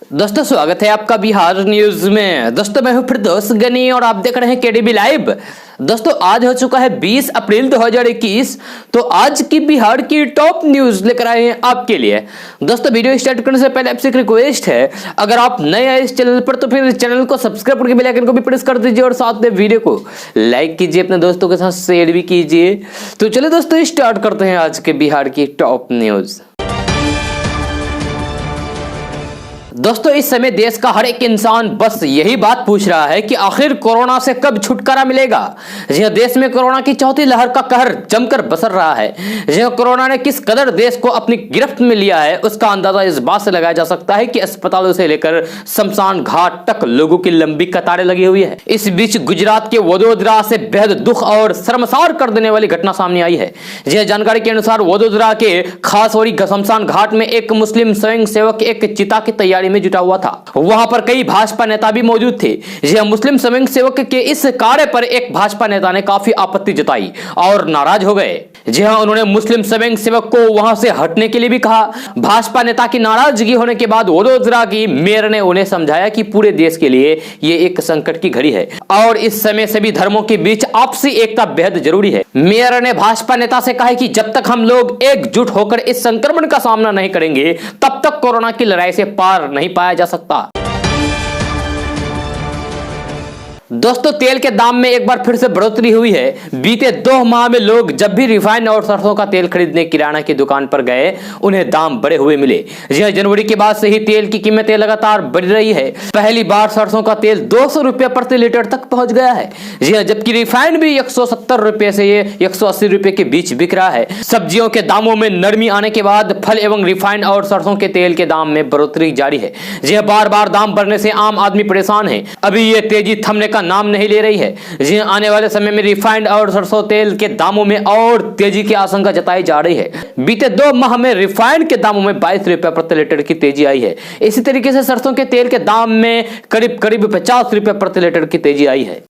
दोस्तों स्वागत है आपका बिहार न्यूज में। दोस्तों मैं हूं फिरदौस गनी और आप देख रहे हैं केडीबी लाइव। दोस्तों आज हो चुका है 20 अप्रैल 2021। तो आज की बिहार की टॉप न्यूज लेकर आए हैं आपके लिए। दोस्तों वीडियो स्टार्ट करने से पहले आपसे एक रिक्वेस्ट है, अगर आप नए आए इस चैनल पर तो फिर चैनल को सब्सक्राइब करके बेल आइकन को भी प्रेस कर दीजिए और साथ में वीडियो को लाइक कीजिए, अपने दोस्तों के साथ शेयर भी कीजिए। तो चलिए दोस्तों स्टार्ट करते हैं आज के बिहार की टॉप न्यूज। दोस्तों इस समय देश का हर एक इंसान बस यही बात पूछ रहा है कि आखिर कोरोना से कब छुटकारा मिलेगा। जी हां, देश में कोरोना की चौथी लहर का कहर जमकर बसर रहा है। जी हां, कोरोना ने किस कदर देश को अपनी गिरफ्त में लिया है उसका अंदाजा इस बात से लगाया जा सकता है कि अस्पतालों से लेकर शमशान घाट तक लोगों की लंबी कतारें लगी हुई है। इस बीच गुजरात के वडोदरा से बेहद दुख और शर्मसार कर देने वाली घटना सामने आई है। जी हां, जानकारी के अनुसार वडोदरा के खासौरी शमशान घाट में एक मुस्लिम स्वयं सेवक एक चिता की तैयारी में जुटा हुआ था। वहां पर कई भाजपा नेता भी मौजूद थे। यह मुस्लिम स्वयं सेवक के इस कार्य पर एक भाजपा नेता ने काफी आपत्ति जताई और नाराज हो गए। जी हां, उन्होंने मुस्लिम स्वयं सेवक को वहां से हटने के लिए भी कहा। भाजपा नेता की नाराजगी होने के बाद वडोदरा की मेयर ने उन्हें समझाया कि पूरे देश के लिए ये एक संकट की घड़ी है और इस समय सभी धर्मों के बीच आपसी एकता बेहद जरूरी है। मेयर ने भाजपा नेता से कहा कि जब तक हम लोग एकजुट होकर इस संक्रमण का सामना नहीं करेंगे तब तक कोरोना की लड़ाई से पार नहीं पाया जा सकता। दोस्तों तेल के दाम में एक बार फिर से बढ़ोतरी हुई है। बीते 2 माह में लोग जब भी रिफाइंड और सरसों का तेल खरीदने किराना की दुकान पर गए उन्हें दाम बढ़े हुए मिले। जी हां, जनवरी के बाद से ही तेल की कीमतें लगातार बढ़ रही है। पहली बार सरसों का तेल 200 रुपए प्रति लीटर तक पहुंच गया है। जी हां, जबकि रिफाइंड भी 170 रुपए से 180 रुपए के बीच बिक रहा है। सब्जियों के दामों में नरमी आने के बाद फल एवं रिफाइंड और सरसों के तेल के दाम में बढ़ोतरी जारी है। जी हां, बार बार दाम बढ़ने से आम आदमी परेशान है। अभी ये तेजी थमने का नाम नहीं ले रही है। जी आने वाले समय में रिफाइंड और सरसों तेल के दामों में और तेजी की आशंका जताई जा रही है। बीते 2 माह में रिफाइंड के दामों में 22 रुपए प्रति लीटर की तेजी आई है। इसी तरीके से सरसों के तेल के दाम में करीब 50 रुपए प्रति लीटर की तेजी आई है।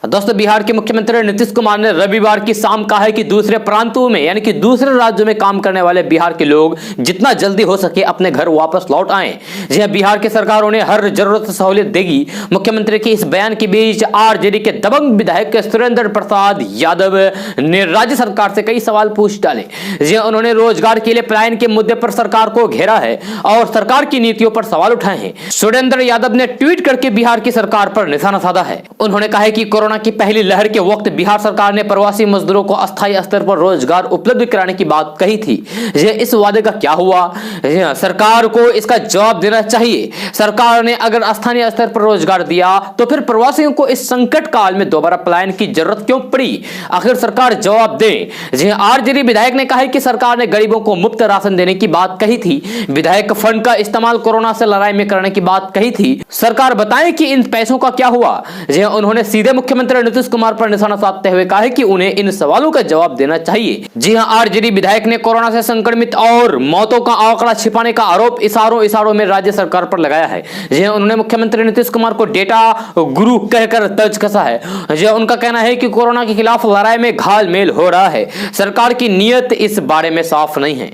दोस्तों बिहार के मुख्यमंत्री नीतीश कुमार ने रविवार की शाम कहा है कि दूसरे प्रांतों में यानी कि दूसरे राज्यों में काम करने वाले बिहार के लोग जितना जल्दी हो सके अपने घर वापस लौट आएं। जी हां, बिहार की सरकार उन्हें हर जरूरत सहूलियत देगी। मुख्यमंत्री के इस बयान के बीच आरजेडी के दबंग विधायक सुरेंद्र प्रसाद यादव ने राज्य सरकार से कई सवाल पूछ डाले। जी हां, उन्होंने रोजगार के लिए पलायन के मुद्दे पर सरकार को घेरा है और सरकार की नीतियों पर सवाल उठाए हैं। सुरेंद्र यादव ने ट्वीट करके बिहार की सरकार पर निशाना साधा है। उन्होंने कहा है कि कोरोना की पहली लहर के वक्त बिहार सरकार ने प्रवासी मजदूरों को अस्थायी स्तर पर रोजगार उपलब्ध कराने की बात कही थी। इस वादे का क्या हुआ? सरकार को इसका जवाब देना चाहिए। सरकार ने अगर स्थानीय स्तर पर रोजगार दिया तो फिर प्रवासियों को इस संकट काल में दोबारा पलायन की जरूरत क्यों पड़ी? आखिर सरकार जवाब दे। आरजेडी विधायक ने कहा है कि सरकार ने गरीबों को मुफ्त राशन देने की बात कही थी। विधायक फंड का इस्तेमाल कोरोना से लड़ाई में करने की बात कही थी। सरकार बताए कि इन पैसों का क्या हुआ? उन्होंने सीधे मुख्यमंत्री नीतीश कुमार पर निशाना साधते हुए कहा है कि उन्हें इन सवालों का जवाब देना चाहिए। जी हां, आरजेडी विधायक ने कोरोना से संक्रमित और मौतों का आंकड़ा छिपाने का आरोप इशारों में राज्य सरकार पर लगाया है। जी हां, उन्होंने मुख्यमंत्री नीतीश कुमार को डेटा गुरु कहकर तर्ज कसा है। जी हां, उनका कहना है कि कोरोना के खिलाफ लड़ाई में घालमेल हो रहा है। सरकार की नीयत इस बारे में साफ नहीं है।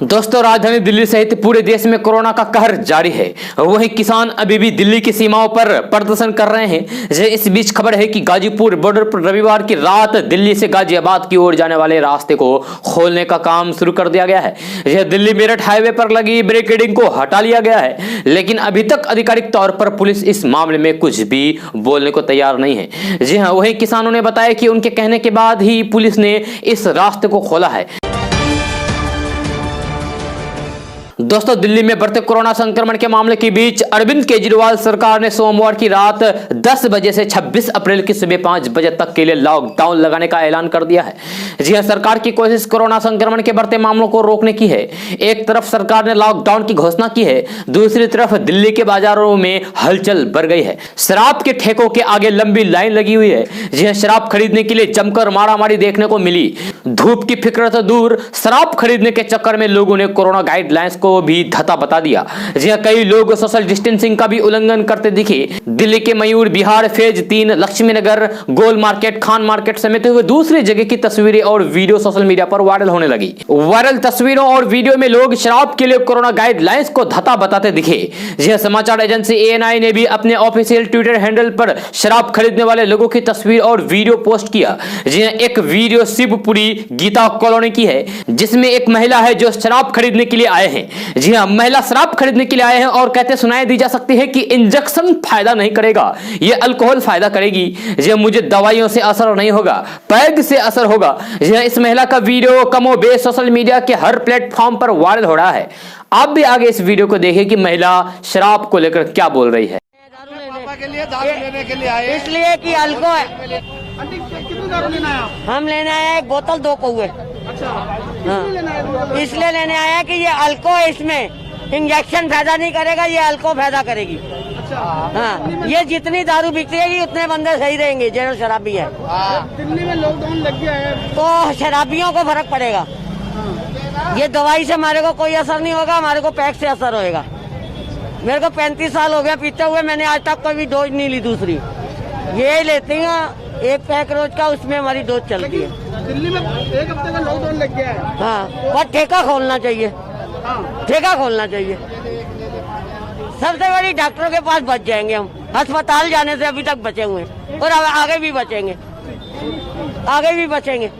दोस्तों राजधानी दिल्ली सहित पूरे देश में कोरोना का कहर जारी है। वहीं किसान अभी भी दिल्ली की सीमाओं पर प्रदर्शन कर रहे हैं। इस बीच खबर है कि गाजीपुर बॉर्डर पर रविवार की रात दिल्ली से गाजियाबाद की ओर जाने वाले रास्ते को खोलने का काम शुरू कर दिया गया है। यह दिल्ली मेरठ हाईवे पर लगी बैरिकेडिंग को हटा लिया गया है, लेकिन अभी तक आधिकारिक तौर पर पुलिस इस मामले में कुछ भी बोलने को तैयार नहीं है। जी हाँ, वहीं किसानों ने बताया कि उनके कहने के बाद ही पुलिस ने इस रास्ते को खोला है। दोस्तों दिल्ली में बढ़ते कोरोना संक्रमण के मामले के बीच अरविंद केजरीवाल सरकार ने सोमवार की रात 10 बजे से 26 अप्रैल की सुबह 5 बजे तक के लिए लॉकडाउन लगाने का ऐलान कर दिया है। जी हां, सरकार की कोशिश कोरोना संक्रमण के बढ़ते मामलों को रोकने की है। एक तरफ सरकार ने लॉकडाउन की घोषणा की है, दूसरी तरफ दिल्ली के बाजारों में हलचल बढ़ गई है। शराब के ठेकों के आगे लंबी लाइन लगी हुई है। जी हां, शराब खरीदने के लिए जमकर मारामारी देखने को मिली। धूप की फिक्र तो दूर, शराब खरीदने के चक्कर में लोगों ने कोरोना गाइडलाइंस को को भी धता बता दिया। जी हाँ, कई लोग सोशल डिस्टेंसिंग का भी उल्लंघन करते दिखे। दिल्ली के मयूर, बिहार फेज 3, लक्ष्मी नगर, गोल मार्केट, खान मार्केट समेत हुए दूसरी जगह की तस्वीरें और वीडियो सोशल मीडिया पर वायरल होने लगी। वायरल तस्वीरों और वीडियो में लोग शराब के लिए कोरोना गाइडलाइंस को धता बताते दिखे। जी हाँ, समाचार एजेंसी एएनआई ने भी अपने ऑफिशियल ट्विटर हैंडल पर शराब खरीदने वाले लोगों की तस्वीर और वीडियो पोस्ट किया। जी हाँ, एक वीडियो शिवपुरी गीता कॉलोनी की है, जिसमें एक महिला है जो शराब खरीदने के लिए आए हैं। जी हाँ, महिला शराब खरीदने के लिए आए हैं और कहते सुनाई दी जा सकती है कि इंजेक्शन फायदा नहीं करेगा, ये अल्कोहल फायदा करेगी। जी हाँ, मुझे दवाइयों से असर नहीं होगा, पैग से असर होगा। जी हाँ, इस महिला का वीडियो कमोबेश सोशल मीडिया के हर प्लेटफॉर्म पर वायरल हो रहा है। आप भी आगे इस वीडियो को देखें कि महिला शराब को लेकर क्या बोल रही है। पापा के लिए दारू लेने के लिए आए, इसलिए कि अल्को है। आंटी कितनी दारू लेना है आप? हम लेने आए हैं एक बोतल 2 पौए। अच्छा, हाँ, लेना है? इसलिए लेने आए हैं कि ये अल्को है, इसमें इंजेक्शन फायदा नहीं करेगा, ये अल्को फायदा करेगी। अच्छा, हाँ, ये जितनी दारू बिकती है उतने बंदे सही रहेंगे जो शराबी है। दिल्ली में लॉकडाउन लग गया है तो शराबियों को फर्क पड़ेगा। ये दवाई से हमारे को कोई असर नहीं होगा, हमारे को पैक से असर होएगा। मेरे को 35 साल हो गया पीते हुए, मैंने आज तक कोई भी डोज नहीं ली दूसरी। ये लेती हैं एक पैक रोज का, उसमें हमारी डोज चलती है। दिल्ली में 1 हफ्ते का लॉकडाउन लग गया है। हाँ, और ठेका खोलना चाहिए, ठेका खोलना चाहिए। सबसे बड़ी डॉक्टरों के पास बच जाएंगे हम, अस्पताल जाने से अभी तक बचे हुए हैं और आगे भी बचेंगे, आगे भी बचेंगे।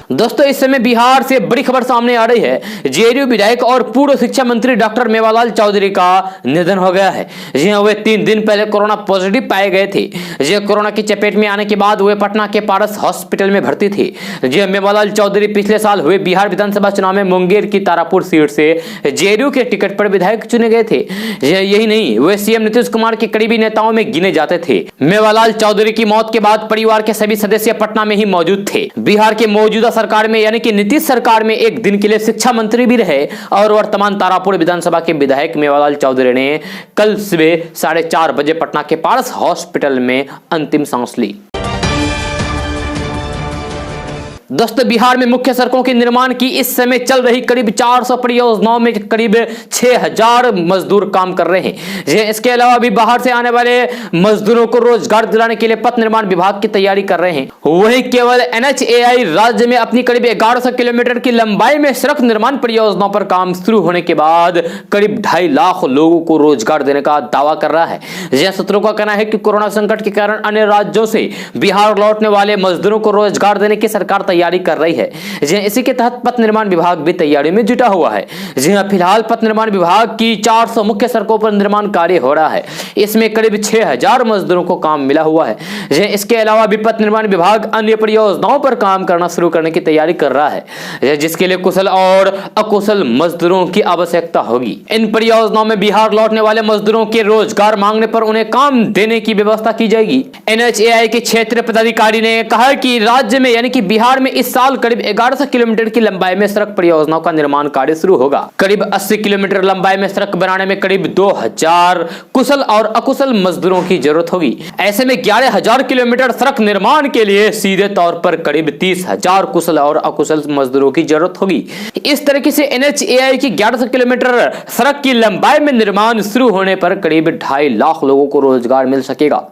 दोस्तों, इस समय बिहार से बड़ी खबर सामने आ रही है। जेडीयू विधायक और पूर्व शिक्षा मंत्री डॉक्टर मेवालाल चौधरी का निधन हो गया है। जी हाँ, वे 3 दिन पहले कोरोना पॉजिटिव पाए गए थे। जी हाँ, कोरोना की चपेट में आने के बाद वे पटना के पारस हॉस्पिटल में भर्ती थे। जी हाँ, मेवालाल चौधरी पिछले साल हुए बिहार विधानसभा चुनाव में मुंगेर की तारापुर सीट से जेडीयू के टिकट पर विधायक चुने गए थे। यही नहीं, वे सीएम नीतीश कुमार के करीबी नेताओं में गिने जाते थे। मेवालाल चौधरी की मौत के बाद परिवार के सभी सदस्य पटना में ही मौजूद थे। बिहार के मौजूदा सरकार में यानी कि नीतीश सरकार में एक दिन के लिए शिक्षा मंत्री भी रहे और वर्तमान तारापुर विधानसभा के विधायक मेवालाल चौधरी ने कल सुबह 4:30 बजे पटना के पारस हॉस्पिटल में अंतिम सांस ली। दोस्तों, बिहार में मुख्य सड़कों के निर्माण की इस समय चल रही करीब 400 परियोजनाओं में करीब 6000 मजदूर काम कर रहे हैं। इसके अलावा भी बाहर से आने वाले मजदूरों को रोजगार दिलाने के लिए पथ निर्माण विभाग की तैयारी कर रहे हैं। वहीं केवल एनएचएआई राज्य में अपनी करीब 1100 किलोमीटर की लंबाई में सड़क निर्माण परियोजनाओं पर काम शुरू होने के बाद करीब 2.5 लाख लोगों को रोजगार देने का दावा कर रहा है। यह सूत्रों का कहना है कि कोरोना संकट के कारण अन्य राज्यों से बिहार लौटने वाले मजदूरों को रोजगार देने की सरकार तैयारी कर रही है। जी इसी के तहत पथ निर्माण विभाग भी तैयारी में जुटा हुआ है। जी हां, फिलहाल पथ निर्माण विभाग की 400 मुख्य सड़कों पर निर्माण कार्य हो रहा है। इसमें करीब 6000 मजदूरों को काम मिला हुआ है। जी इसके अलावा भी पथ निर्माण विभाग अन्य परियोजनाओं पर काम करना शुरू करने की तैयारी कर रहा है, जिसके लिए कुशल और अकुशल मजदूरों की आवश्यकता होगी। इन परियोजनाओं में बिहार लौटने वाले मजदूरों के रोजगार मांगने पर उन्हें काम देने की व्यवस्था की जाएगी। एनएचएआई के क्षेत्रीय पदाधिकारी ने कहा कि राज्य में यानी कि बिहार में इस साल करीब 1100 किलोमीटर की लंबाई में सड़क परियोजनाओं का निर्माण कार्य शुरू होगा। करीब 80 किलोमीटर लंबाई में सड़क बनाने में करीब 2000 कुशल और अकुशल मजदूरों की जरूरत होगी। ऐसे में 11000 किलोमीटर सड़क निर्माण के लिए सीधे तौर पर करीब 30,000 कुशल और अकुशल मजदूरों की जरूरत होगी। इस तरीके से एनएचएआई की 1100 किलोमीटर सड़क की लंबाई में निर्माण शुरू होने पर करीब 2.5 लाख लोगों को रोजगार मिल सकेगा।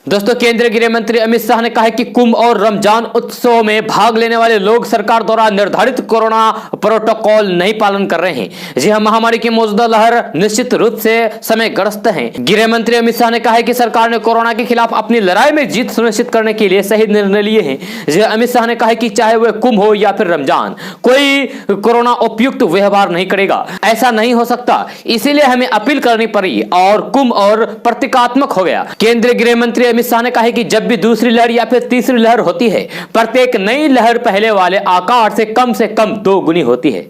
दोस्तों, केंद्रीय गृह मंत्री अमित शाह ने कहा है कि कुंभ और रमजान उत्सव में भाग लेने वाले लोग सरकार द्वारा निर्धारित कोरोना प्रोटोकॉल नहीं पालन कर रहे हैं। जी हां, महामारी की मौजूदा लहर निश्चित रूप से समयग्रस्त है। गृह मंत्री अमित शाह ने कहा है कि सरकार ने कोरोना के खिलाफ अपनी लड़ाई में जीत सुनिश्चित करने के लिए सही निर्णय लिए हैं। जी अमित शाह ने कहा है कि चाहे वह कुंभ हो या फिर रमजान, कोई कोरोना उपयुक्त व्यवहार नहीं करेगा। ऐसा नहीं हो सकता, इसीलिए हमें अपील करनी पड़ी और कुंभ और प्रतीकात्मक हो गया। केंद्रीय गृह मंत्री अमित शाह ने कहा है कि जब भी दूसरी लहर या फिर तीसरी लहर होती है, प्रत्येक नई लहर पहले वाले आकार से कम 2 गुनी होती है।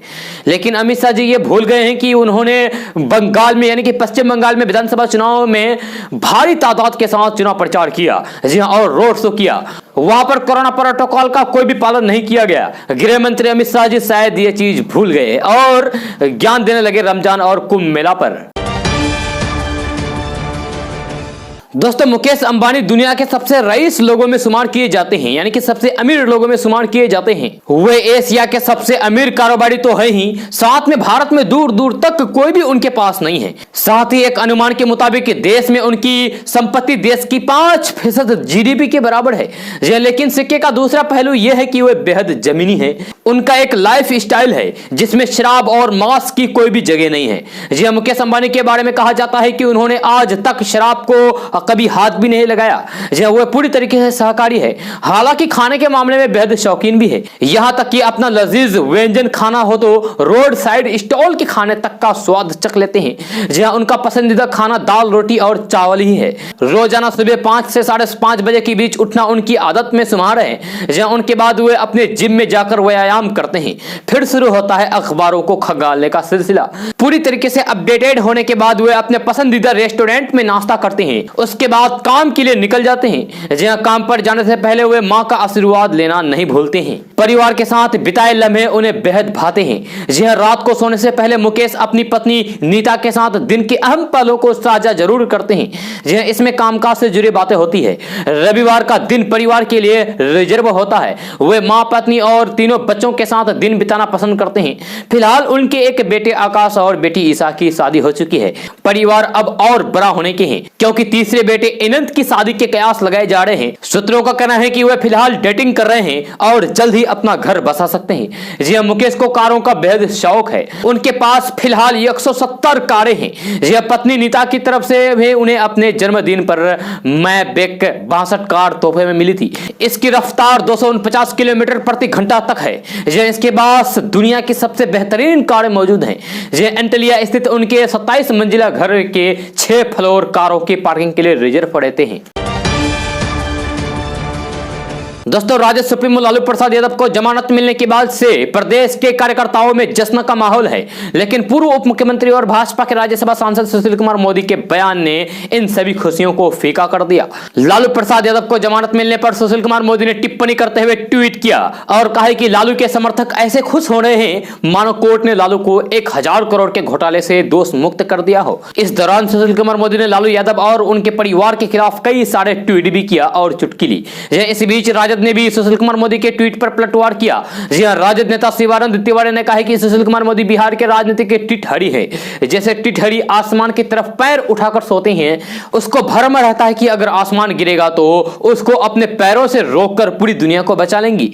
लेकिन अमित शाह जी ये भूल गए हैं कि उन्होंने बंगाल में यानी कि पश्चिम बंगाल में विधानसभा चुनाव में भारी तादाद के साथ चुनाव प्रचार किया। जी हां, और रोड शो किया। वहां पर कोरोना प्रोटोकॉल का कोई भी पालन नहीं किया गया। गृह मंत्री अमित शाह जी शायद ये चीज भूल गए और ज्ञान देने लगे रमजान और कुंभ मेला पर। दोस्तों मुकेश अंबानी दुनिया के सबसे रईस लोगों में शुमार किए जाते हैं, यानी कि सबसे अमीर लोगों में शुमार किए जाते हैं। वे एशिया के सबसे अमीर कारोबारी तो है ही, साथ में भारत में दूर दूर तक कोई भी उनके पास नहीं है। साथ ही एक अनुमान के मुताबिक देश में उनकी संपत्ति देश की 5% जीडीपी के बराबर है। लेकिन सिक्के का दूसरा पहलू यह है कि वे बेहद जमीनी है। उनका एक लाइफ स्टाइल है जिसमें शराब और मांस की कोई भी जगह नहीं है। जी मुकेश अंबानी के बारे में कहा जाता है कि उन्होंने आज तक शराब को कभी हाथ भी नहीं लगाया। जी वह पूरी तरीके से शाकाहारी है, हालांकि खाने के मामले में बेहद शौकीन भी है। यहां तक कि अपना लजीज व्यंजन खाना हो तो रोड साइड स्टॉल के खाने तक का स्वाद चख लेते हैं। जी उनका पसंदीदा खाना दाल रोटी और चावल ही है। रोजाना सुबह 5 से 5:30 बजे के बीच उठना उनकी आदत में शुमार है। जी उनके बाद वे अपने जिम में जाकर व्यायाम करते हैं। फिर शुरू होता है अखबारों को खंगालने का सिलसिला। पूरी तरीके से अपडेटेड होने के बाद वे अपने पसंदीदा रेस्टोरेंट में नाश्ता करते हैं। उसके बाद काम के लिए निकल जाते हैं। जहां काम पर जाने से पहले वे मां का आशीर्वाद लेना नहीं भूलते हैं। परिवार के साथ बिताए लम्हे उन्हें बेहद भाते हैं। जहां रात को सोने से पहले मुकेश अपनी पत्नी नीता के साथ दिन के अहम पलों को साझा जरूर करते हैं। जहां इसमें कामकाज से जुड़ी बातें होती है। रविवार का दिन परिवार के लिए रिजर्व होता है। वे मां पत्नी और तीनों बच्चों के साथ दिन बिताना पसंद करते हैं। फिलहाल उनके एक बेटे आकाश और बेटी ईशा की शादी हो चुकी है। परिवार अब और बड़ा होने के हैं क्योंकि तीसरे बेटे अनंत की शादी के कयास लगाए जा रहे हैं। सूत्रों का कहना है कि वे फिलहाल डेटिंग कर रहे हैं और जल्द ही अपना घर बसा सकते हैं। जी मुकेश को कारों का बेहद शौक है। उनके पास फिलहाल 170 कारें हैं। जी पत्नी नीता की तरफ से भी उन्हें अपने जन्मदिन पर मैबैक 62 कार तोहफे में मिली थी। इसकी रफ्तार 249 किलोमीटर प्रति घंटा तक है। जी इसके पास दुनिया की सबसे बेहतरीन कारें मौजूद हैं। जी एंटलिया स्थित उनके 27 मंजिला घर के 6 फ्लोर कारों की पार्किंग के लिए रिजर्व रहते हैं। दोस्तों राजद सुप्रीमो लालू प्रसाद यादव को जमानत मिलने के बाद से प्रदेश के कार्यकर्ताओं में जश्न का माहौल है। लेकिन पूर्व उप मुख्यमंत्री और भाजपा के राज्यसभा सांसद सुशील कुमार मोदी के बयान ने इन सभी खुशियों को फीका कर दिया। लालू प्रसाद यादव को जमानत मिलने पर सुशील कुमार मोदी ने टिप्पणी करते हुए ट्वीट किया और कहा कि लालू के समर्थक ऐसे खुश हो रहे हैं मानो कोर्ट ने लालू को 1000 करोड़ के घोटाले से दोष मुक्त कर दिया हो। इस दौरान सुशील कुमार मोदी ने लालू यादव और उनके परिवार के खिलाफ कई सारे ट्वीट भी किया और चुटकी ली। इस बीच राजद ने भी सुशील कुमार मोदी के ट्वीट पर पलटवार किया। जी हां, राजद नेता शिवानंद तिवारी ने कहा है कि सुशील कुमार मोदी बिहार के राजनीति के टिटहरी है। जैसे टिटहरी आसमान की तरफ पैर उठाकर सोते हैं, उसको भ्रम रहता है कि अगर आसमान गिरेगा तो उसको अपने पैरों से रोककर पूरी दुनिया को बचा लेंगी।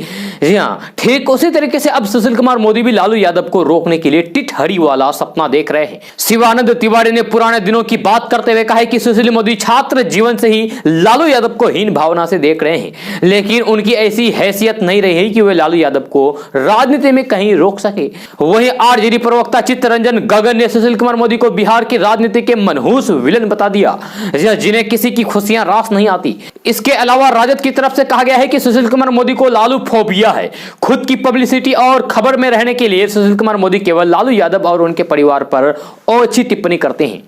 जी हां, ठीक उसी तरीके से अब सुशील कुमार मोदी भी लालू यादव को रोकने के लिए टिटहरी वाला सपना देख रहे हैं। शिवानंद तिवारी ने पुराने दिनों की बात करते हुए कहा कि सुशील मोदी छात्र जीवन से ही लालू यादव को हीन भावना से देख रहे हैं, लेकिन उनकी ऐसी हैसियत नहीं रही कि वे लालू यादव को राजनीति में कहीं रोक सके। वहीं आरजेडी प्रवक्ता चित्तरंजन गगन ने सुशील कुमार मोदी को बिहार की राजनीति के मनहूस विलन बता दिया, जिन्हें किसी की खुशियां रास नहीं आती। इसके अलावा राजद की तरफ से कहा गया है कि सुशील कुमार मोदी को लालू फोबिया है। खुद की पब्लिसिटी और खबर में रहने के लिए सुशील कुमार मोदी केवल लालू यादव और उनके परिवार पर ओछी टिप्पणी करते हैं।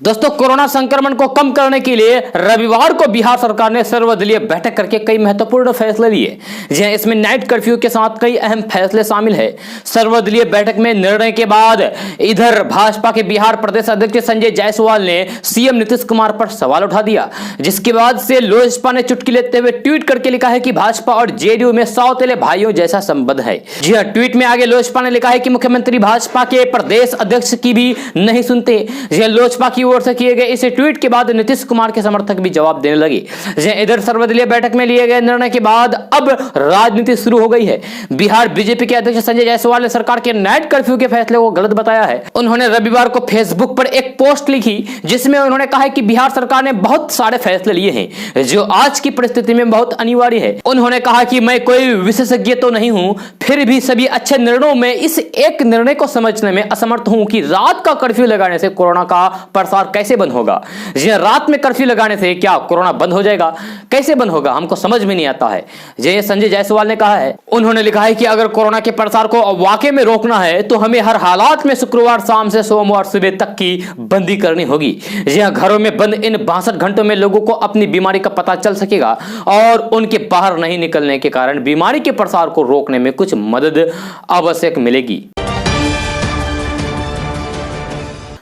दोस्तों कोरोना संक्रमण को कम करने के लिए रविवार को बिहार सरकार ने सर्वदलीय बैठक करके कई महत्वपूर्ण फैसले लिए। जी इसमें नाइट कर्फ्यू के साथ कई अहम फैसले शामिल है। सर्वदलीय बैठक में निर्णय के बाद इधर भाजपा के बिहार प्रदेश अध्यक्ष संजय जायसवाल ने सीएम नीतीश कुमार पर सवाल उठा दिया, जिसके बाद से लोजपा ने चुटकी लेते हुए ट्वीट करके लिखा है कि भाजपा और जेडीयू में सौतेले भाइयों जैसा संबंध है। जी हाँ, ट्वीट में आगे लोजपा ने लिखा है कि मुख्यमंत्री भाजपा के प्रदेश अध्यक्ष की भी नहीं सुनते। लोजपा की ओर से किए गए इस ट्वीट के बाद नीतीश कुमार के समर्थक भी जवाब देने लगे। इधर सर्वदलीय बैठक में लिए गए निर्णय के बाद अब राजनीति शुरू हो गई है। बिहार बीजेपी के अध्यक्ष संजय जायसवाल ने सरकार के नाइट कर्फ्यू के फैसले को गलत बताया है। उन्होंने रविवार को फेसबुक पर एक पोस्ट लिखी, जिसमें उन्होंने कहा है कि बिहार सरकार ने बहुत सारे फैसले लिए हैं जो आज की परिस्थिति में बहुत अनिवार्य है। उन्होंने कहा कि मैं कोई विशेषज्ञ तो नहीं हूं, फिर भी सभी अच्छे निर्णयों में इस एक निर्णय को समझने में असमर्थ हूं कि रात का कर्फ्यू लगाने से कोरोना का प्रसार कैसे बंद होगा। जी रात में कर्फ्यू लगाने से क्या कोरोना बंद हो जाएगा? कैसे बंद होगा, हमको समझ में नहीं आता है। ये संजय जायसवाल ने कहा है। उन्होंने लिखा है कि अगर कोरोना के प्रसार को वाकई में रोकना है तो हमें हर हालात में शुक्रवार शाम से सोमवार सुबह तक की बंदी करनी होगी। जी घरों में बंद इन 62 घंटों में लोगों को अपनी बीमारी का पता चल सकेगा और उनके बाहर नहीं निकलने के कारण बीमारी के प्रसार को रोकने में कुछ मदद आवश्यक मिलेगी।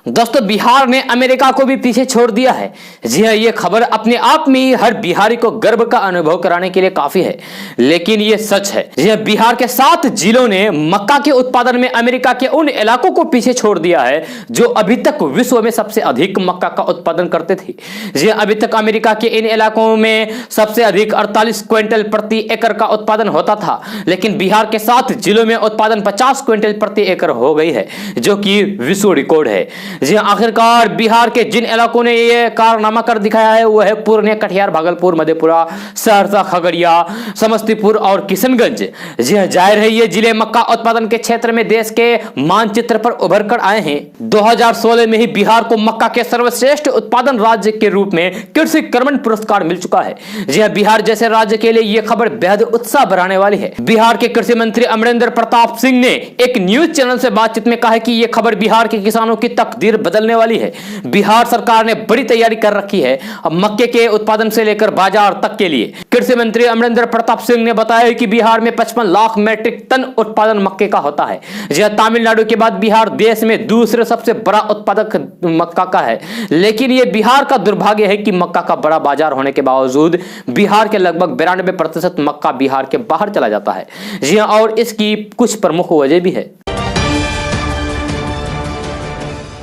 दोस्तों बिहार ने अमेरिका को भी पीछे छोड़ दिया है। जी हाँ, ये खबर अपने आप में ही हर बिहारी को गर्व का अनुभव कराने के लिए काफी है, लेकिन ये सच है। जी हाँ, बिहार के 7 जिलों ने मक्का के उत्पादन में अमेरिका के उन इलाकों को पीछे छोड़ दिया है जो अभी तक विश्व में सबसे अधिक मक्का का उत्पादन करते थे। जी हाँ, अभी तक अमेरिका के इन इलाकों में सबसे अधिक 48 क्विंटल प्रति एकड़ का उत्पादन होता था, लेकिन बिहार के 7 जिलों में उत्पादन 50 क्विंटल प्रति एकड़ हो गई है, जो कि विश्व रिकॉर्ड है। जी आखिरकार बिहार के जिन इलाकों ने ये कारनामा कर दिखाया है वो है पूर्णिया, कटिहार, भागलपुर, मधेपुरा, सहरसा, खगड़िया, समस्तीपुर और किशनगंज। जी हाँ, जाहिर है ये जिले मक्का उत्पादन के क्षेत्र में देश के मानचित्र पर उभर कर आए हैं। 2016 में ही बिहार को मक्का के सर्वश्रेष्ठ उत्पादन राज्य के रूप में कृषि कर्मण पुरस्कार मिल चुका है। जी हाँ, बिहार जैसे राज्य के लिए यह खबर बेहद उत्साह बढ़ाने वाली है। बिहार के कृषि मंत्री अमरेंद्र प्रताप सिंह ने एक न्यूज चैनल से बातचीत में कहा है कि यह खबर बिहार के किसानों की तकदीर बदलने वाली है। बिहार सरकार ने बड़ी तैयारी कर रखी है अब मक्के के उत्पादन से लेकर बाजार तक के लिए। कृषि मंत्री अमरेंद्र प्रताप सिंह ने बताया कि बिहार में 55 लाख मीट्रिक टन उत्पादन मक्के का होता है। यह तमिलनाडु के बाद बिहार देश में दूसरे सबसे बड़ा उत्पादक मक्का का है, लेकिन यह बिहार का दुर्भाग्य है कि मक्का का बड़ा बाजार होने के बावजूद बिहार के लगभग 92% मक्का बिहार के बाहर चला जाता है। जी हाँ, और इसकी कुछ प्रमुख वजह भी है।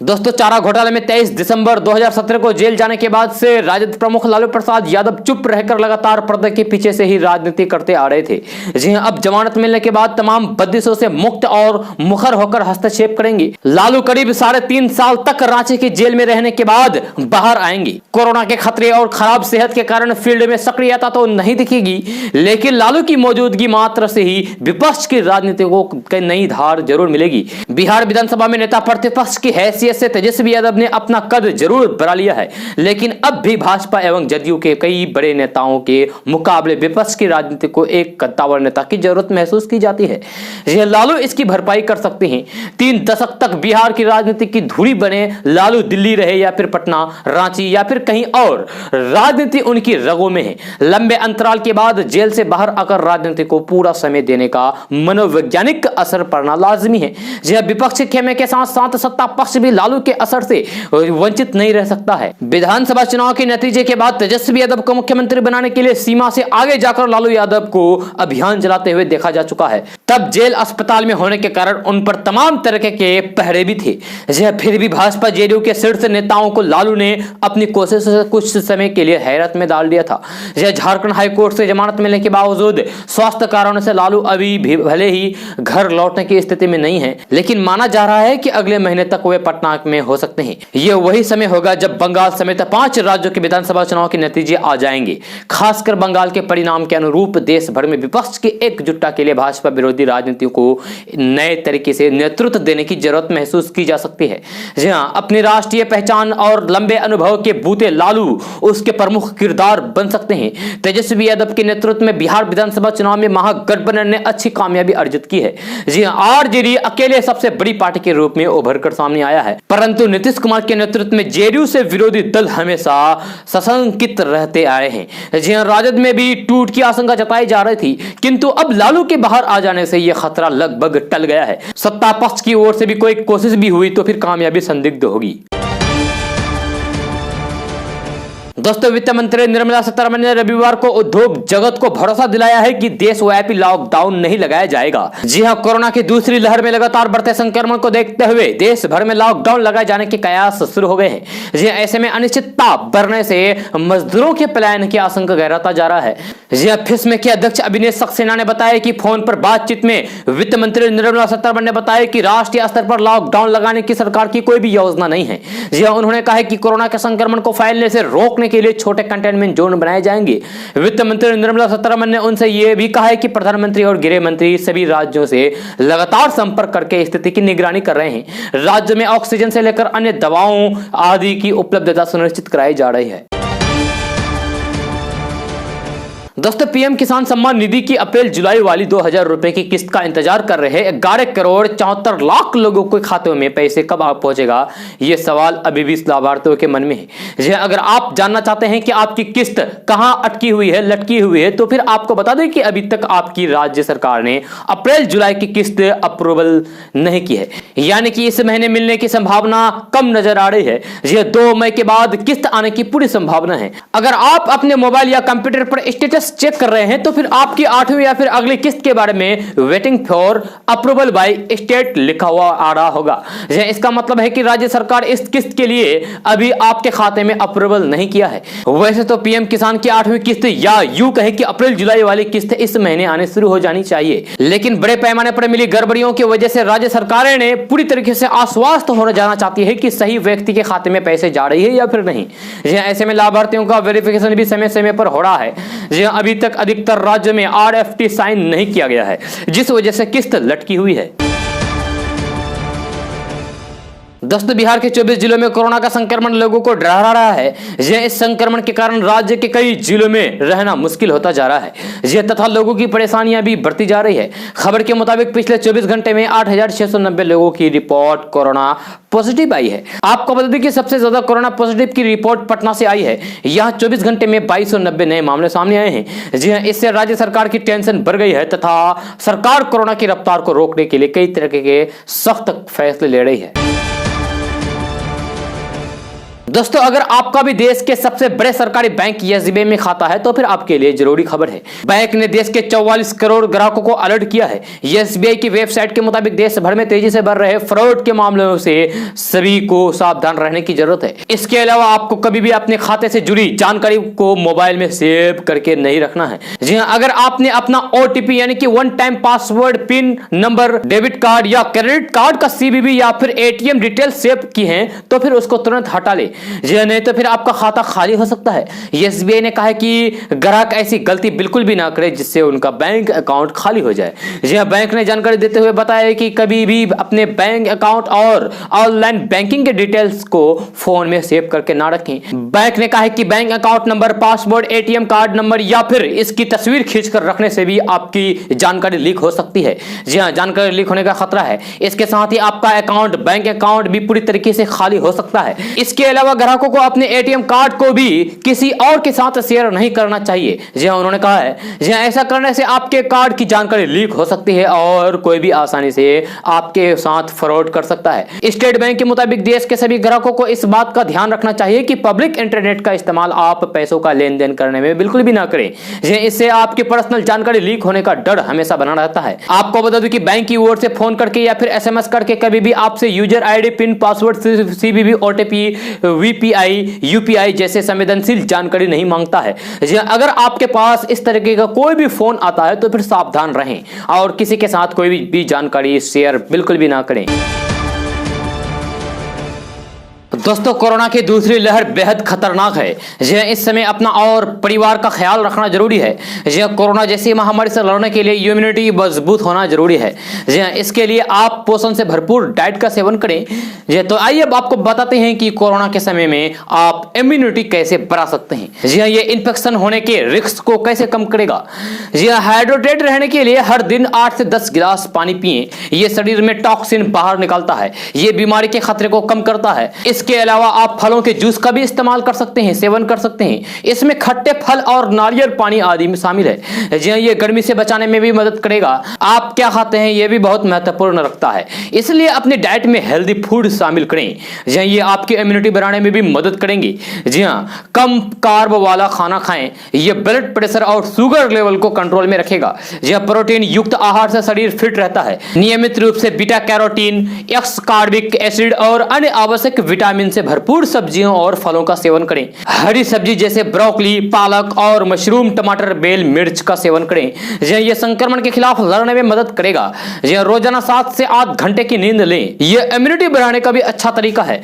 दोस्तों चारा घोटाले में 23 दिसंबर 2017 को जेल जाने के बाद से राजद प्रमुख लालू प्रसाद यादव चुप रहकर लगातार पर्दे के पीछे से ही राजनीति करते आ रहे थे। जी हां, अब जमानत मिलने के बाद तमाम बंदिशों से मुक्त और मुखर होकर हस्तक्षेप करेंगे। लालू करीब 3.5 साल तक रांची की जेल में रहने के बाद बाहर आएंगे। कोरोना के खतरे और खराब सेहत के कारण फील्ड में सक्रियता तो नहीं दिखेगी, लेकिन लालू की मौजूदगी मात्र से ही विपक्ष की राजनीति को नई धार जरूर मिलेगी। बिहार विधानसभा में नेता प्रतिपक्ष की हैसियत से तेजस्वी यादव ने अपना कद जरूर बढ़ा लिया है, लेकिन अब भी भाजपा एवं जदयू के कई बड़े नेताओं के मुकाबले विपक्ष की राजनीति को एक कद्दावर नेता की जरूरत महसूस की जाती है। यह लालू इसकी भरपाई कर सकते हैं। 3 दशक तक बिहार की राजनीति की धुरी बने लालू दिल्ली रहे या फिर पटना, रांची या फिर कहीं और, राजनीति उनकी रगों में है। लंबे अंतराल के बाद जेल से बाहर आकर राजनीति को पूरा समय देने का मनोवैज्ञानिक असर पड़ना लाजमी है। यह विपक्षी खेमे के साथ साथ सत्ता पक्ष भी लालू के असर से वंचित नहीं रह सकता है। विधानसभा चुनाव के नतीजे के बाद तेजस्वी यादव को मुख्यमंत्री बनाने के लिए सीमा से आगे जाकर लालू यादव को अभियान चलाते हुए देखा जा चुका है। तब जेल अस्पताल में होने के कारण उन पर तमाम तरह के पहरे भी थे। यह फिर भी भाजपा जेडीयू के शीर्ष नेताओं को लालू ने अपनी कोशिश से कुछ समय के लिए हैरत में डाल दिया था। यह झारखंड हाईकोर्ट से जमानत मिलने के बावजूद स्वास्थ्य कारणों से लालू अभी भी भले ही घर लौटने की स्थिति में नहीं है, लेकिन माना जा रहा है कि अगले महीने तक वे पटना में हो सकते हैं। यह वही समय होगा जब बंगाल समेत 5 राज्यों के विधानसभा चुनाव के नतीजे आ जाएंगे। खासकर बंगाल के परिणाम के अनुरूप देश भर में विपक्ष की एकजुटता के लिए भाजपा विरोधी राजनीति को नए तरीके से नेतृत्व देने की जरूरत महसूस की जा सकती है। जी हां, अपनी राष्ट्रीय पहचान और लंबे अनुभव के बूते लालू उसके प्रमुख किरदार बन सकते हैं। तेजस्वी यादव के नेतृत्व में बिहार विधानसभा चुनाव में महागठबंधन ने अच्छी कामयाबी अर्जित की है। जी हां, आरजेडी अकेले सबसे बड़ी पार्टी के रूप में उभर कर सामने आया है, परंतु नीतीश कुमार के नेतृत्व में जेडीयू से विरोधी दल हमेशा सशंकित रहते आए हैं। जी हां, राजद में भी टूट की आशंका जताई जा रही थी, किंतु अब लालू के बाहर आ जाने से यह खतरा लगभग टल गया है। सत्ता पक्ष की ओर से भी कोई कोशिश भी हुई तो फिर कामयाबी संदिग्ध होगी। दोस्तों वित्त मंत्री निर्मला सीतारमण ने रविवार को उद्योग जगत को भरोसा दिलाया है कि देशव्यापी लॉकडाउन नहीं लगाया जाएगा। जी हां, कोरोना की दूसरी लहर में लगातार बढ़ते संक्रमण को देखते हुए देश भर में लॉकडाउन लगाए जाने के कयास शुरू हो गए हैं। जी हां, ऐसे में अनिश्चितता बढ़ने से मजदूरों के पलायन की आशंका गहराता जा रहा है। जी हां, फिस्मे के अध्यक्ष अभिनेश सक्सेना ने बताया कि फोन पर बातचीत में वित्त मंत्री निर्मला सीतारमण ने बताया कि राष्ट्रीय स्तर पर लॉकडाउन लगाने की सरकार की कोई भी योजना नहीं है। जी हां, उन्होंने कहा कि कोरोना के संक्रमण को फैलने से रोकने के लिए छोटे कंटेनमेंट जोन बनाए जाएंगे। वित्त मंत्री निर्मला सीतारमण ने उनसे यह भी कहा है कि प्रधानमंत्री और गृह मंत्री सभी राज्यों से लगातार संपर्क करके स्थिति की निगरानी कर रहे हैं। राज्य में ऑक्सीजन से लेकर अन्य दवाओं आदि की उपलब्धता सुनिश्चित कराई जा रही है। दोस्तों पीएम किसान सम्मान निधि की अप्रैल जुलाई वाली 2000 रुपए की किस्त का इंतजार कर रहे 11 करोड़ 74 लाख लोगों के खातों में पैसे कब पहुंचेगा, यह सवाल अभी भी लाभार्थियों के मन में है। अगर आप जानना चाहते हैं कि आपकी किस्त कहां अटकी हुई है, लटकी हुई है, तो फिर आपको बता दें कि अभी तक आपकी राज्य सरकार ने अप्रैल जुलाई की किस्त अप्रूवल नहीं की है, यानी कि इस महीने मिलने की संभावना कम नजर आ रही है। 2 मई के बाद किस्त आने की पूरी संभावना है। अगर आप अपने मोबाइल या कंप्यूटर पर स्टेटस चेक कर रहे हैं तो फिर आपकी 8वीं या फिर अगली किस्त के बारे में waiting for approval by state लिखा हुआ आ रहा होगा। इसका मतलब है कि राज्य सरकार इस किस्त के लिए अभी आपके खाते में अप्रूवल नहीं किया है। वैसे तो पीएम किसान की 8वीं किस्त या यूं कहे कि अप्रैल जुलाई वाली किस्त इस महीने आने शुरू हो जानी चाहिए, लेकिन बड़े पैमाने पर मिली गड़बड़ियों की वजह से राज्य सरकारें ने पूरी तरीके से आश्वस्त होने जाना चाहती है कि सही व्यक्ति के खाते में पैसे जा रही है या फिर नहीं। ऐसे में लाभार्थियों का वेरिफिकेशन भी समय समय पर हो रहा है। अभी तक अधिकतर राज्यों में RFT साइन नहीं किया गया है, जिस वजह से किस्त लटकी हुई है। दोस्तों बिहार के 24 जिलों में कोरोना का संक्रमण लोगों को डरा रहा है। इस संक्रमण के कारण राज्य के कई जिलों में रहना मुश्किल होता जा रहा है तथा लोगों की परेशानियां भी बढ़ती जा रही है। खबर के मुताबिक पिछले 24 घंटे में 8690 लोगों की रिपोर्ट कोरोना पॉजिटिव आई है। आपको बता दें कि सबसे ज्यादा कोरोना पॉजिटिव की रिपोर्ट पटना से आई है। यहां 24 घंटे में 2290 नए मामले सामने आए हैं। इससे राज्य सरकार की टेंशन बढ़ गई है तथा सरकार कोरोना की रफ्तार को रोकने के लिए कई तरह के सख्त फैसले ले रही है। दोस्तों अगर आपका भी देश के सबसे बड़े सरकारी बैंक SBI में खाता है तो फिर आपके लिए जरूरी खबर है। बैंक ने देश के 44 करोड़ ग्राहकों को अलर्ट किया है। SBI की वेबसाइट के मुताबिक देश भर में तेजी से बढ़ रहे फ्रॉड के मामलों से सभी को सावधान रहने की जरूरत है। इसके अलावा आपको कभी भी अपने खाते से जुड़ी जानकारी को मोबाइल में सेव करके नहीं रखना है। जी हाँ, अगर आपने अपना OTP यानी कि one time password, pin number, debit card या क्रेडिट कार्ड का CVV या फिर ATM डिटेल सेव की है तो फिर उसको तुरंत हटा ले, नहीं तो फिर आपका खाता खाली हो सकता है। SBI ने कहा है कि ग्राहक ऐसी गलती बिल्कुल भी ना करे जिससे उनका बैंक अकाउंट खाली हो जाए। बैंक ने जानकारी देते हुए बताया कि कभी भी अपने बैंक अकाउंट और ऑनलाइन बैंकिंग के डिटेल्स को फोन में सेव करके ना रखें। बैंक ने कहा है कि bank account number, password, ATM card number या फिर इसकी तस्वीर खींचकर रखने से भी आपकी जानकारी लीक हो सकती है। जी हाँ, जानकारी लीक होने का खतरा है। इसके साथ ही आपका अकाउंट, बैंक अकाउंट भी पूरी तरीके से खाली हो सकता है। इसके अलावा ग्राहकों को अपने ATM कार्ड को भी किसी और के साथ शेयर नहीं करना चाहिए। जी हाँ, उन्होंने कहा है जी हाँ, ऐसा करने से आपके कार्ड की जानकारी लीक हो सकती है और कोई भी आसानी से आपके साथ फ्रॉड कर सकता है। स्टेट बैंक के मुताबिक देश के सभी ग्राहकों को इस बात का ध्यान रखना चाहिए कि पब्लिक इंटरनेट का इस्तेमाल आप पैसों का लेन देन करने में बिल्कुल भी ना करें। इससे आपकी पर्सनल जानकारी लीक होने का डर हमेशा बना रहता है। आपको बता दूं कि बैंक की ओर से फोन करके या फिर SMS करके कभी भी आपसे user ID, pin, password, CVV, OTP, VPI, UPI जैसे संवेदनशील जानकारी नहीं मांगता है। अगर आपके पास इस तरीके का कोई भी फोन आता है तो फिर सावधान रहें और किसी के साथ कोई भी जानकारी शेयर बिल्कुल भी ना करें। दोस्तों कोरोना की दूसरी लहर बेहद खतरनाक है। इस समय अपना और परिवार का ख्याल रखना जरूरी है। कोरोना जैसी महामारी से लड़ने के लिए इम्यूनिटी मजबूत होना जरूरी है। इसके लिए आप पोषण से भरपूर डाइट का सेवन करें। तो आइए अब आपको बताते हैं कि कोरोना के समय में आप इम्यूनिटी कैसे बढ़ा सकते हैं। ये इन्फेक्शन होने के रिस्क को कैसे कम करेगा। हाइड्रेटेड रहने के लिए हर दिन 8 से 10 गिलास पानी पिए। ये शरीर में टॉक्सिन बाहर निकालता है। ये बीमारी के खतरे को कम करता है। इसके अलावा आप फलों के जूस का भी इस्तेमाल कर सकते हैं, सेवन कर सकते हैं। इसमें खट्टे फल और नारियल पानी आदि में शामिल है। जी ये गर्मी से बचाने में भी मदद करेगा। आप क्या खाते हैं ये भी बहुत महत्वपूर्ण रखता है, इसलिए अपनी डाइट में हेल्दी फूड शामिल करें। जी ये आपकी इम्यूनिटी बढ़ाने में भी मदद करेंगी। जी हाँ, कम कार्ब वाला खाना खाएं। ये ब्लड प्रेशर और शुगर लेवल को कंट्रोल में रखेगा। जी प्रोटीन युक्त आहार से शरीर फिट रहता है। नियमित रूप से बीटा कैरोटीन, एक्सकार्बिक एसिड और अन्य आवश्यक विटामिन से भरपूर सब्जियों और फलों का सेवन करें। हरी सब्जी जैसे ब्रोकली, पालक और मशरूम, टमाटर, बेल, मिर्च का सेवन करें। ये संक्रमण के खिलाफ लड़ने में मदद करेगा। रोजाना 7 से 8 घंटे की नींद लें। यह इम्यूनिटी बढ़ाने का भी अच्छा तरीका है।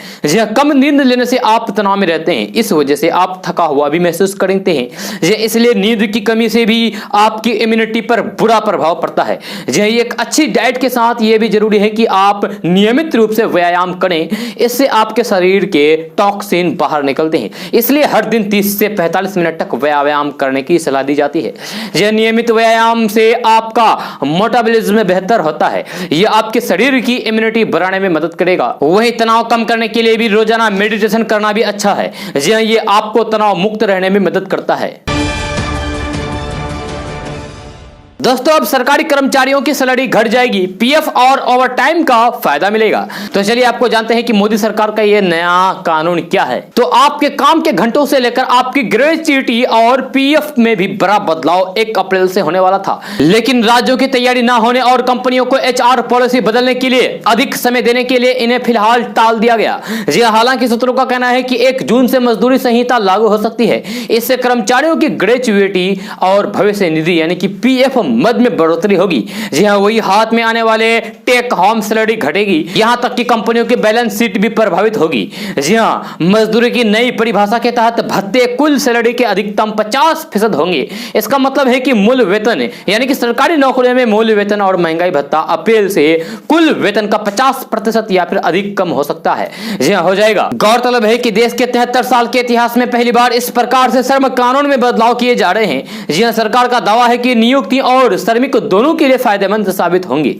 कम नींद लेने से आप तनाव में रहते हैं, इस वजह से आप थका हुआ भी महसूस करते हैं। इसलिए नींद की कमी से भी आपकी इम्यूनिटी पर बुरा प्रभाव पड़ता है। एक अच्छी डाइट के साथ यह भी जरूरी है कि आप नियमित रूप से व्यायाम करें। इससे आपके शरीर के टॉक्सिन बाहर निकलते हैं। इसलिए हर दिन 30 से 45 मिनट तक व्यायाम करने की सलाह दी जाती है। यह नियमित व्यायाम से आपका मेटाबॉलिज्म बेहतर होता है। यह आपके शरीर की इम्यूनिटी बढ़ाने में मदद करेगा। वहीं तनाव कम करने के लिए भी रोजाना मेडिटेशन करना भी अच्छा है। ये आपको तनाव मुक्त रहने में मदद करता है। दोस्तों, अब सरकारी कर्मचारियों की सैलरी घट जाएगी, पीएफ और ओवरटाइम का फायदा मिलेगा। तो चलिए आपको जानते हैं कि मोदी सरकार का यह नया कानून क्या है। तो आपके काम के घंटों से लेकर आपकी ग्रेच्युटी और पीएफ में भी बड़ा बदलाव 1 अप्रैल से होने वाला था, लेकिन राज्यों की तैयारी ना होने और कंपनियों को एचआर पॉलिसी बदलने के लिए अधिक समय देने के लिए इन्हें फिलहाल टाल दिया गया। जी हालांकि सूत्रों का कहना है कि 1 जून से मजदूरी संहिता लागू हो सकती है। इससे कर्मचारियों की ग्रेच्युटी और भविष्य निधि यानी कि पीएफ मद में बढ़ोतरी होगी। जी हाँ, वही हाथ में आने वाले टेक होम सैलरी घटेगी। यहां तक कि कंपनियों की बैलेंस शीट भी प्रभावित होगी। जी हाँ, मजदूरी की नई परिभाषा के तहत भत्ते कुल सैलरी के अधिकतम 50% होंगे। इसका मतलब है कि मूल वेतन यानी कि सरकारी नौकरियों में मूल वेतन और महंगाई भत्ता अप्रैल से कुल वेतन का 50% या फिर अधिक कम हो सकता है। जी हाँ, हो जाएगा। गौरतलब है कि देश के 73 साल के इतिहास में पहली बार इस प्रकार से श्रम कानून में बदलाव किए जा रहे हैं। जी हाँ, सरकार का दावा है कि नियुक्ति और श्रमिक दोनों के लिए फायदेमंद साबित होंगी।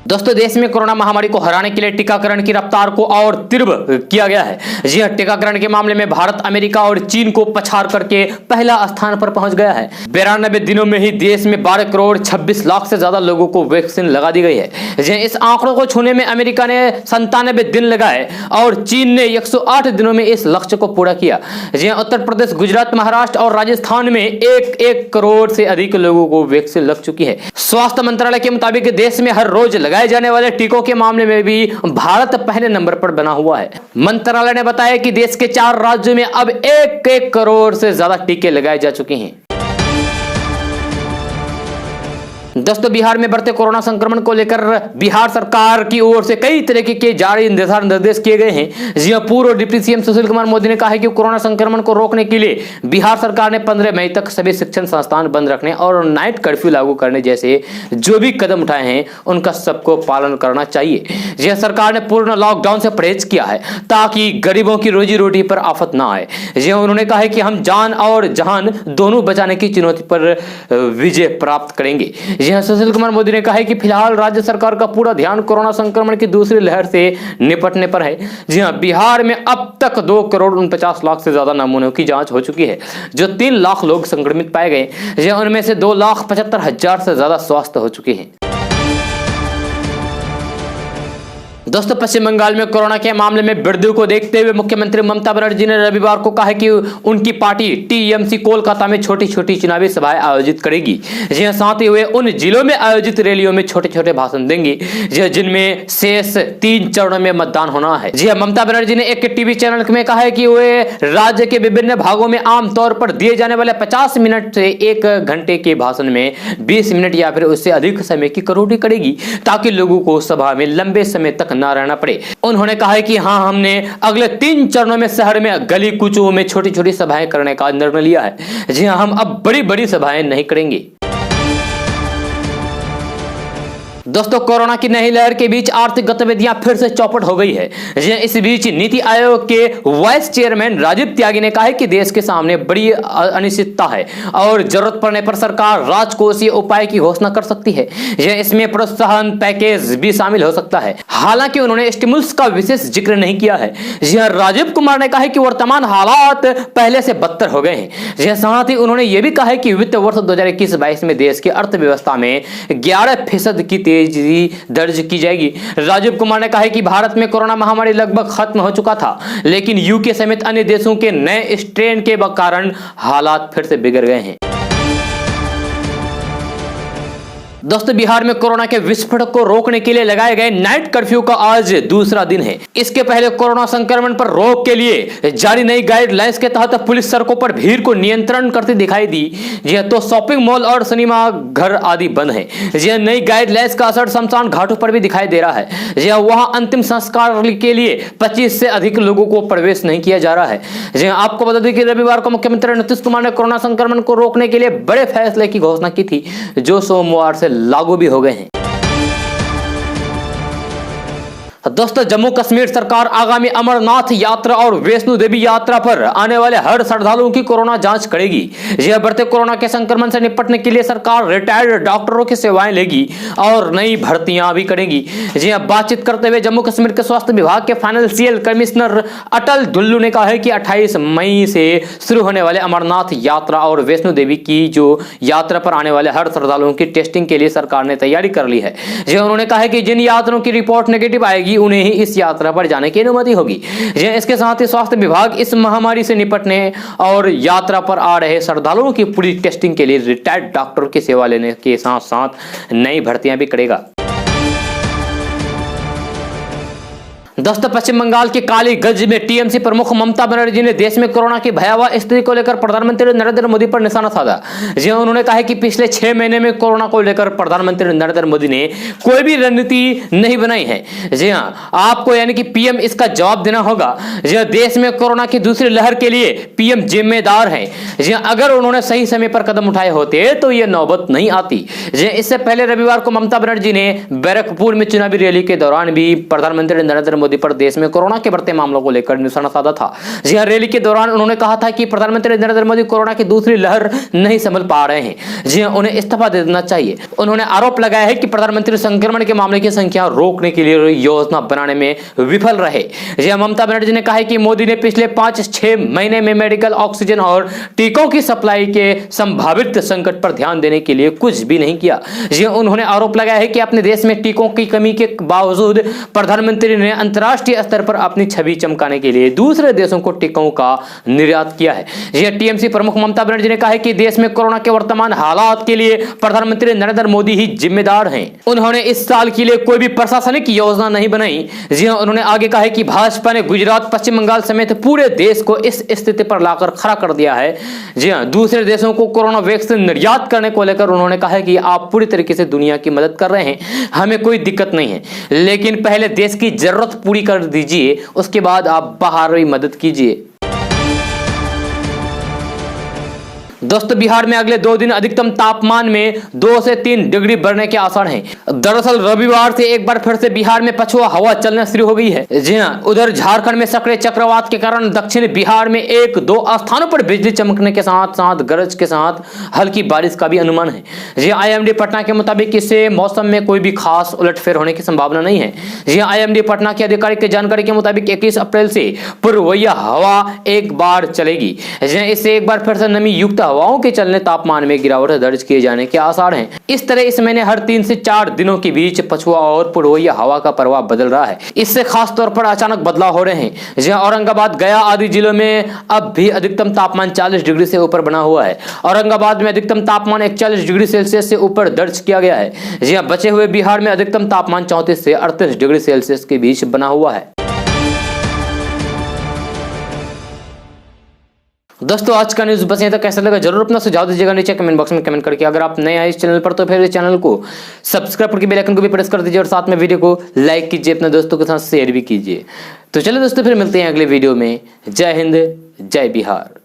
दोस्तों, देश में कोरोना महामारी को हराने के लिए टीकाकरण की रफ्तार को और तीव्र किया गया है। जी हां, टीकाकरण के मामले में भारत, अमेरिका और चीन को पछाड़ करके पहला स्थान पर पहुंच गया है। 92 दिनों में ही देश में 12 करोड़ 26 लाख से ज्यादा लोगों को वैक्सीन लगा दी गई है। जी, इस आंकड़ों को छूने में अमेरिका ने 97 दिन लगाए और चीन ने 108 दिनों में इस लक्ष्य को पूरा किया। जी, उत्तर प्रदेश, गुजरात, महाराष्ट्र और राजस्थान में 1 करोड़ से अधिक लोगों को वैक्सीन लग चुकी है। स्वास्थ्य मंत्रालय के मुताबिक देश में हर रोज लगाए जाने वाले टीकों के मामले में भी भारत पहले नंबर पर बना हुआ है। मंत्रालय ने बताया कि देश के 4 राज्यों में अब 1 करोड़ से ज्यादा टीके लगाए जा चुके हैं। दोस्तों, बिहार में बढ़ते कोरोना संक्रमण को लेकर बिहार सरकार की ओर से कई तरीके के जारी दिशा निर्देश किए गए हैं। जी पूर्व डिप्टी सीएम सुशील कुमार मोदी ने कहा है कि कोरोना संक्रमण को रोकने के लिए बिहार सरकार ने 15 मई तक सभी शिक्षण संस्थान बंद रखने और नाइट कर्फ्यू लागू करने जैसे जो भी कदम उठाए हैं उनका सबको पालन करना चाहिए। जी सरकार ने पूर्ण लॉकडाउन से परहेज किया है ताकि गरीबों की रोजी रोटी पर आफत ना आए। जी उन्होंने कहा है कि हम जान और जहान दोनों बचाने की चुनौती पर विजय प्राप्त करेंगे। सुशील कुमार मोदी ने कहा है कि फिलहाल राज्य सरकार का पूरा ध्यान कोरोना संक्रमण की दूसरी लहर से निपटने पर है। जी हां, बिहार में अब तक 2 करोड़ 49 लाख से ज्यादा नमूनों की जांच हो चुकी है, जो 3 लाख लोग संक्रमित पाए गए। उनमें से 2,75,000 से ज्यादा स्वस्थ हो चुके हैं। दोस्तों, पश्चिम बंगाल में कोरोना के मामले में वृद्धि को देखते हुए मुख्यमंत्री ममता बनर्जी ने रविवार को कहा कि उनकी पार्टी टीएमसी कोलकाता में छोटी छोटी चुनावी सभाएं आयोजित करेगी। जी हां, साथ ही वे उन जिलों में आयोजित रैलियों में छोटे छोटे भाषण देंगे जिनमें शेष 3 चरणों में मतदान होना है। जी हां, ममता बनर्जी ने एक टीवी चैनल में कहा है कि वे राज्य के विभिन्न भागों में आमतौर पर दिए जाने वाले 50 मिनट से 1 घंटे के भाषण में 20 मिनट या फिर उससे अधिक समय की कटौती करेगी ताकि लोगों को सभा में लंबे समय तक ना रहना पड़े। उन्होंने कहा है कि हां, हमने अगले 3 चरणों में शहर में गली कूचों में छोटी छोटी सभाएं करने का निर्णय लिया है। जी हां, हम अब बड़ी बड़ी सभाएं नहीं करेंगे। दोस्तों, कोरोना की नई लहर के बीच आर्थिक गतिविधियां फिर से चौपट हो गई है। इस बीच नीति आयोग के वाइस चेयरमैन राजीव त्यागी ने कहा है कि देश के सामने बड़ी अनिश्चितता है और जरूरत पड़ने पर सरकार राजकोषीय उपाय की घोषणा कर सकती है। इसमें प्रोत्साहन पैकेज भी शामिल हो सकता है। हालांकि उन्होंने स्टिमुलस का विशेष जिक्र नहीं किया है। राजीव कुमार ने कहा है कि वर्तमान हालात पहले से बदतर हो गए हैं। साथ ही उन्होंने यह भी कहा है कि वित्त वर्ष 2021-22 में देश की अर्थव्यवस्था में 11% की तेजी दर्ज की जाएगी। राजीव कुमार ने कहा है कि भारत में कोरोना महामारी लगभग खत्म हो चुका था, लेकिन यूके समेत अन्य देशों के नए स्ट्रेन के कारण हालात फिर से बिगड़ गए हैं। दोस्तों, बिहार में कोरोना के विस्फोट को रोकने के लिए लगाए गए नाइट कर्फ्यू का आज दूसरा दिन है। इसके पहले कोरोना संक्रमण पर रोक के लिए जारी नई गाइडलाइंस के तहत पुलिस सड़कों पर भीड़ को नियंत्रण करती दिखाई दी। जी तो शॉपिंग मॉल और सिनेमा घर आदि बंद है। जी नई गाइडलाइंस का असर शमशान घाटों पर भी दिखाई दे रहा है। जी वहां अंतिम संस्कार के लिए 25 से अधिक लोगों को प्रवेश नहीं किया जा रहा है। जी आपको बता दें कि रविवार को मुख्यमंत्री नीतीश कुमार ने कोरोना संक्रमण को रोकने के लिए बड़े फैसले की घोषणा की थी, जो सोमवार से लागू भी हो गए हैं। दोस्तों जम्मू कश्मीर सरकार आगामी अमरनाथ यात्रा और वैष्णो देवी यात्रा पर आने वाले हर श्रद्धालुओं की कोरोना जांच करेगी। यह बढ़ते कोरोना के संक्रमण से निपटने के लिए सरकार रिटायर्ड डॉक्टरों की सेवाएं लेगी और नई भर्तियां भी करेगी। जी बातचीत करते हुए जम्मू कश्मीर के स्वास्थ्य विभाग के फाइनेंशियल कमिश्नर अटल ढुल्लू ने कहा है कि 28 मई से शुरू होने वाले अमरनाथ यात्रा और वैष्णो देवी की जो यात्रा पर आने वाले हर श्रद्धालुओं की टेस्टिंग के लिए सरकार ने तैयारी कर ली है। उन्होंने कहा है कि जिन यात्रियों की रिपोर्ट नेगेटिव आएगी उन्हें ही इस यात्रा पर जाने की अनुमति होगी। इसके साथ ही स्वास्थ्य विभाग इस महामारी से निपटने और यात्रा पर आ रहे श्रद्धालुओं की पूरी टेस्टिंग के लिए रिटायर्ड डॉक्टर की सेवा लेने के साथ साथ नई भर्तियां भी करेगा। दोस्तों पश्चिम बंगाल के कालीगंज में टीएमसी प्रमुख ममता बनर्जी ने देश में कोरोना की भयावह स्थिति को लेकर प्रधानमंत्री नरेंद्र मोदी पर निशाना साधा। उन्होंने कहा कि पिछले 6 महीने में कोरोना को लेकर प्रधानमंत्री नरेंद्र मोदी ने कोई भी रणनीति नहीं बनाई है। जी हाँ, आपको यानी कि पीएम इसका जवाब देना होगा। देश में कोरोना की दूसरी लहर के लिए पीएम जिम्मेदार है। अगर उन्होंने सही समय पर कदम उठाए होते तो यह नौबत नहीं आती। इससे पहले रविवार को ममता बनर्जी ने बैरकपुर में चुनावी रैली के दौरान भी प्रधानमंत्री नरेंद्र मोदी पर देश में कोरोना के बढ़ते मामलों को लेकर निशाना साधा था। जी हां, रैली के दौरान उन्होंने कहा था कि प्रधानमंत्री नरेंद्र मोदी कोरोना की दूसरी लहर नहीं संभल पा रहे हैं। जी हां, उन्हें इस्तीफा दे देना चाहिए। उन्होंने आरोप लगाया है कि प्रधानमंत्री संक्रमण के मामले की संख्या रोकने के लिए योजना बनाने में विफल रहे। जी हां, ममता बनर्जी ने कहा है कि मोदी ने पिछले 5-6 महीने में मेडिकल ऑक्सीजन और टीकों की सप्लाई के संभावित संकट पर ध्यान देने के लिए कुछ भी नहीं किया। जी हां, उन्होंने आरोप लगाया है कि अपने देश में टीकों की कमी के बावजूद प्रधानमंत्री ने अंतर्राष्ट्रीय स्तर पर अपनी छवि चमकाने के लिए दूसरे देशों को टीकों का निर्यात किया है। यह टीएमसी प्रमुख ममता बनर्जी ने कहा है कि देश में कोरोना के वर्तमान हालात के लिए प्रधानमंत्री नरेंद्र मोदी ही जिम्मेदार हैं। उन्होंने इस साल के लिए कोई भी प्रशासनिक योजना नहीं बनाई। जी हां, उन्होंने आगे कहा है कि भाजपा ने गुजरात, पश्चिम बंगाल समेत पूरे देश को इस स्थिति पर लाकर खड़ा कर दिया है। जी हां, दूसरे देशों को कोरोना वैक्सीन निर्यात करने को लेकर उन्होंने कहा है कि आप पूरी तरीके से दुनिया की मदद कर रहे हैं, हमें कोई दिक्कत नहीं है, लेकिन पहले देश की जरूरत पूरी कर दीजिए, उसके बाद आप बाहर भी मदद कीजिए। दोस्तों बिहार में अगले 2 दिन अधिकतम तापमान में 2 से 3 डिग्री बढ़ने के आसार हैं। दरअसल रविवार से एक बार फिर से बिहार में पछुआ हवा चलना शुरू हो गई है। जी हां, उधर झारखंड में सक्रिय चक्रवात के कारण दक्षिण बिहार में 1-2 स्थानों पर बिजली चमकने के साथ साथ गरज के साथ हल्की बारिश का भी अनुमान है। जी आईएमडी पटना के मुताबिक इससे मौसम में कोई भी खास उलटफेर होने की संभावना नहीं है। जी आईएमडी पटना के आधिकारिक जानकारी के मुताबिक 21 अप्रैल से पूर्वोत्तर हवा एक बार चलेगी। इससे एक बार फिर से नमी युक्त हवाओं के चलने तापमान में गिरावट दर्ज किए जाने के आसार हैं। इस तरह इस महीने हर 3 से 4 दिनों के बीच पछुआ और पूर्वोत्तर हवा का प्रभाव बदल रहा है। इससे खास तौर पर अचानक बदलाव हो रहे हैं। जहां औरंगाबाद, गया आदि जिलों में अब भी अधिकतम तापमान 40 डिग्री से ऊपर बना हुआ है। औरंगाबाद में अधिकतम तापमान 41 डिग्री सेल्सियस से ऊपर दर्ज किया गया है। जी हां, बचे हुए बिहार में अधिकतम तापमान 34 से 38 डिग्री सेल्सियस के बीच बना हुआ है। दोस्तों आज का न्यूज़ बस यहीं तक। कैसा लगा जरूर अपना सुझाव दीजिएगा नीचे कमेंट बॉक्स में कमेंट करके। अगर आप नए आए इस चैनल पर तो फिर इस चैनल को सब्सक्राइब करके बेल आइकन को भी प्रेस कर दीजिए और साथ में वीडियो को लाइक कीजिए, अपने दोस्तों के साथ शेयर भी कीजिए। तो चलिए दोस्तों फिर मिलते हैं अगले वीडियो में। जय हिंद, जय बिहार।